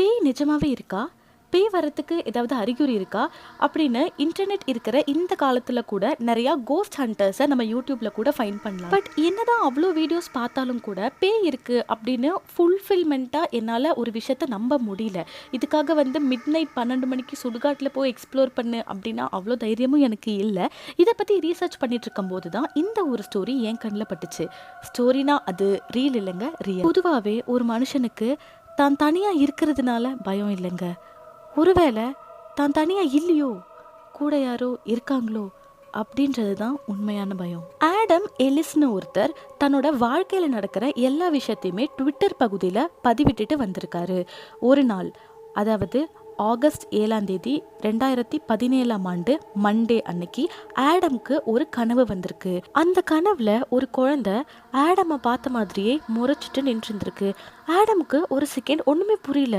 பேய் நிஜமாவே இருக்கா? பேய் வரத்துக்கு ஏதாவது அறிகுறி இருக்கா? அப்படின்னு இன்டர்நெட் இருக்கிற இந்த காலத்துல கூட நிறைய கோஸ்ட் ஹண்டர்ஸை நம்ம யூடியூப்ல கூட ஃபைண்ட் பண்ணலாம். பட் என்னதான் அவ்வளோ வீடியோஸ் பார்த்தாலும் கூட பேய் இருக்கு அப்படின்னு ஃபுல்ஃபில்மெண்ட்டாக என்னால் ஒரு விஷயத்த நம்ப முடியல. இதுக்காக மிட் நைட் 12 மணிக்கு சுடுகாட்டில் போய் எக்ஸ்ப்ளோர் பண்ணு அப்படின்னா அவ்வளோ தைரியமும் எனக்கு இல்லை. இதை பற்றி ரீசர்ச் பண்ணிட்டு இருக்கும்போது தான் இந்த ஒரு ஸ்டோரி என் கண்ணில் பட்டுச்சு. ஸ்டோரினா அது ரீல் இல்லைங்க, ரியல். பொதுவாகவே ஒரு மனுஷனுக்கு தான் தனியாக இருக்கிறதுனால பயம் இல்லைங்க. ஒருவேளை தான் தனியாக இல்லையோ, கூட யாரோ இருக்காங்களோ அப்படின்றது தான் உண்மையான பயம். ஆடம் எலிஸ்னு ஒருத்தர் தன்னோட வாழ்க்கையில் நடக்கிற எல்லா விஷயத்தையுமே ட்விட்டர் பகுதியில் பதிவிட்டுட்டு வந்திருக்காரு. ஒரு நாள், அதாவது ஆகஸ்ட் 7ஆம் தேதி 2017 மண்டே அன்னைக்கு ஆடம்க்கு ஒரு கனவு வந்திருக்கு. அந்த கனவுல ஒரு குழந்தை ஆடமை பார்த்த மாதிரியே முறைச்சிட்டு நின்றுருக்கு. ஆடமுக்கு ஒரு செகண்ட் ஒண்ணுமே புரியல.